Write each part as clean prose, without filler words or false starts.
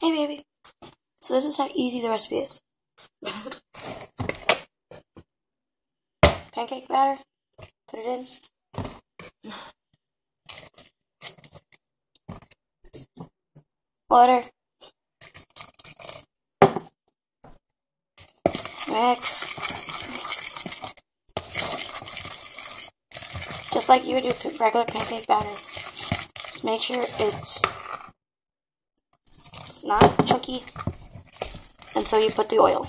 Hey baby. So this is how easy the recipe is. Pancake batter. Put it in. Water. Mix. Just like you would do regular pancake batter. Just make sure it's not chunky until you put the oil.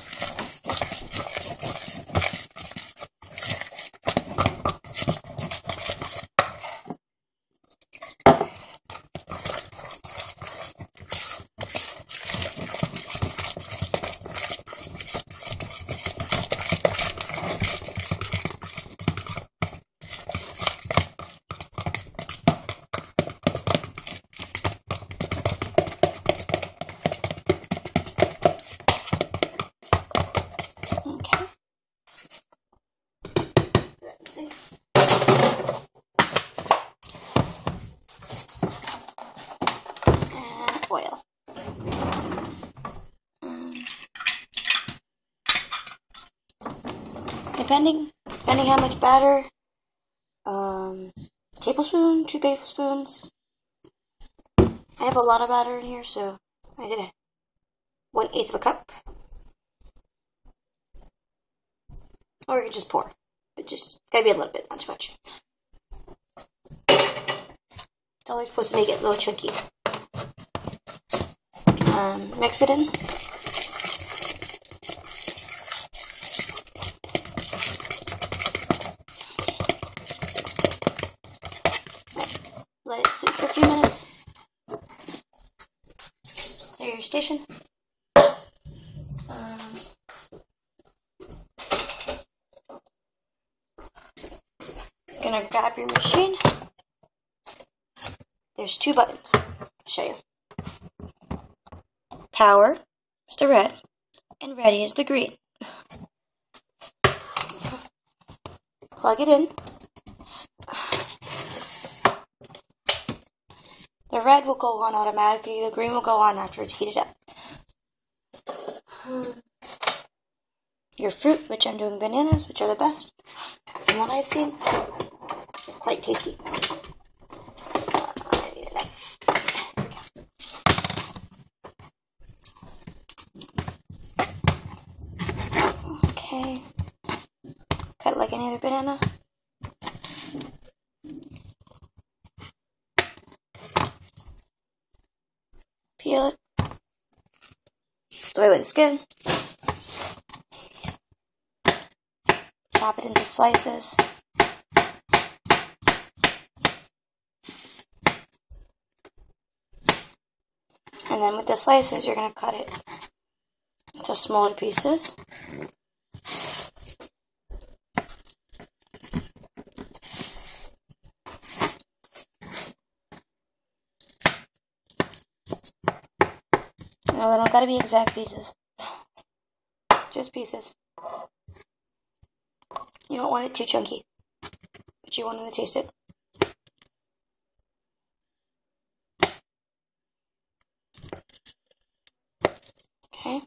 Okay. Let's see. And oil. Depending how much batter, tablespoon, 2 tablespoons. I have a lot of batter in here, so I did 1/8 of a cup. Or you can just pour. But just gotta be a little bit, not too much. It's always supposed to make it a little chunky. Mix it in. Let it sit for a few minutes. Clear your station. Gonna grab your machine. There's 2 buttons. I'll show you. Power is the red, and ready is the green. Plug it in. The red will go on automatically, the green will go on after it's heated up. Your fruit, which I'm doing bananas, which are the best, from what I've seen, quite tasty. I need a knife. Okay. Cut it like any other banana. Peel it. Throw away the skin. Chop it into slices. And then with the slices, you're going to cut it into smaller pieces. No, they don't got to be exact pieces. Just pieces. You don't want it too chunky, but you want to taste it. Okay.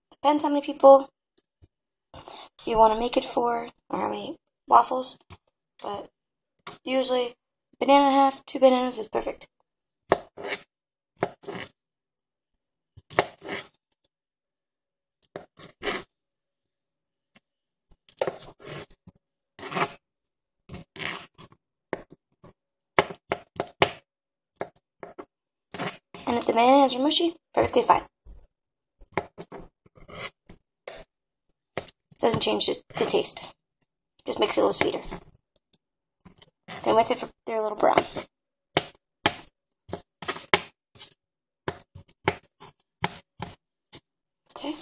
Depends how many people you want to make it for, or how many waffles, but usually banana and a half, 2 bananas is perfect. And if the bananas are mushy, perfectly fine. Doesn't change the taste. Just makes it a little sweeter. Same with it if they're a little brown. Okay.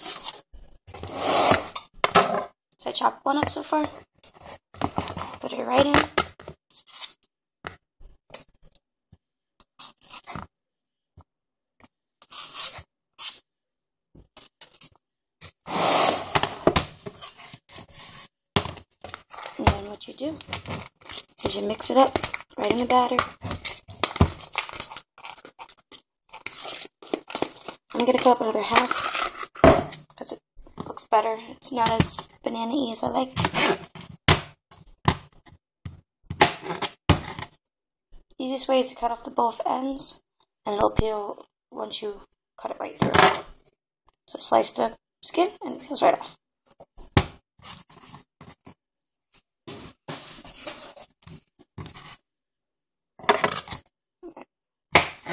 So I chopped one up so far. Put it right in. And then what you do is you mix it up right in the batter. I'm going to cut up another half because it looks better. It's not as banana-y as I like. Easiest way is to cut off the both ends, and it'll peel once you cut it right through. So slice the skin and it peels right off.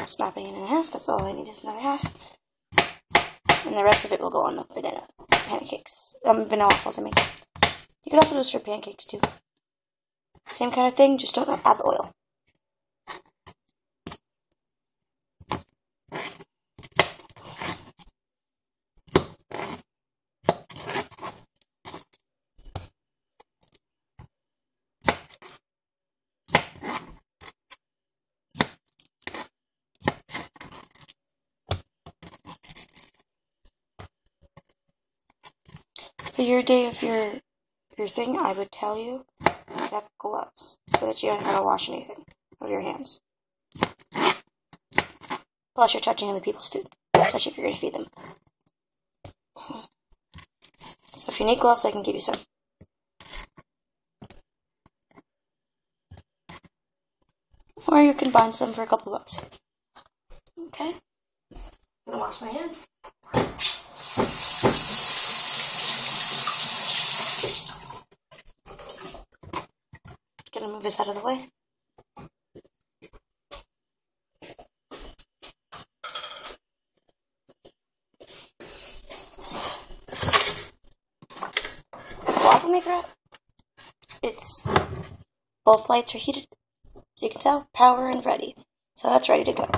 Snapping it in half, that's all I need is another half. And the rest of it will go on the banana pancakes. Banana waffles, I mean. You could also do this for pancakes too. Same kind of thing, just don't add the oil. For your day of your thing, I would tell you to have gloves so that you don't have to wash anything of your hands. Plus, you're touching other people's food, especially if you're going to feed them. So if you need gloves, I can give you some. Or you can buy some for a couple bucks. Okay? I'm going to wash my hands. Gonna move this out of the way. Waffle maker, it's both lights are heated, so you can tell, power and ready. So that's ready to go.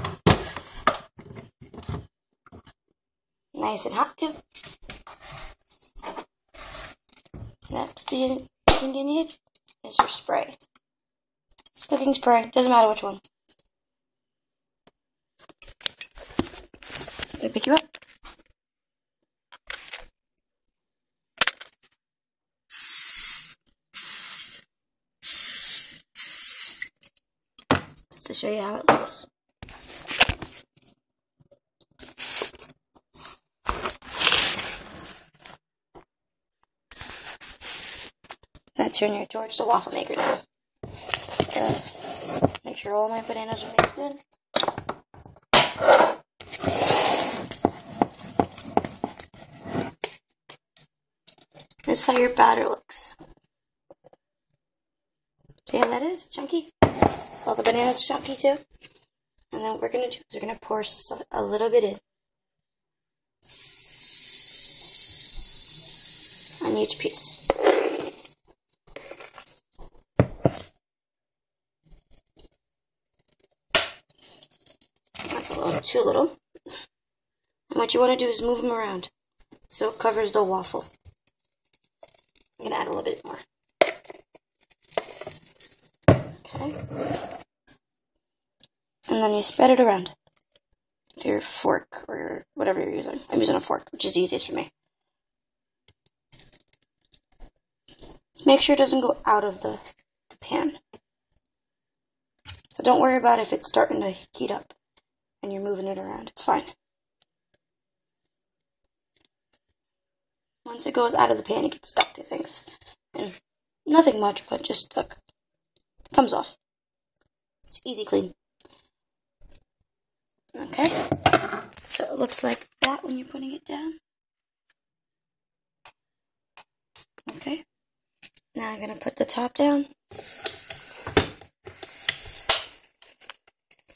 Nice and hot too. Next, the thing you need is your spray. Cooking spray, doesn't matter which one. Did I pick you up? Just to show you how it looks. Now turn your torch to waffle maker now. Gonna make sure all my bananas are mixed in. This is how your batter looks. See how that is? Chunky? All the bananas chunky too. And then what we're going to do is we're going to pour a little bit in on each piece. That's a little too little. And what you want to do is move them around so it covers the waffle. I'm going to add a little bit more. Okay. And then you spread it around with your fork or whatever you're using. I'm using a fork, which is easiest for me. Just make sure it doesn't go out of the pan. So don't worry about if it's starting to heat up and you're moving it around. It's fine. Once it goes out of the pan, it gets stuck to things. And nothing much, but just stuck. It comes off. It's easy clean. Okay. So it looks like that when you're putting it down. Okay. Now I'm going to put the top down.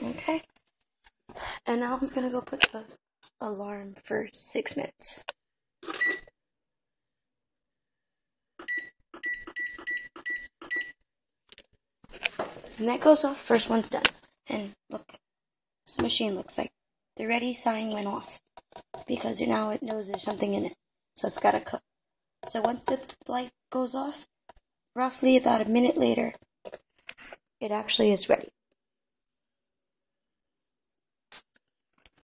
Okay. And now I'm going to go put the alarm for 6 minutes. And that goes off, first one's done. And look, this machine looks like the ready sign went off. Because now it knows there's something in it. So it's got to cook. So once this light goes off, roughly about a minute later, it actually is ready.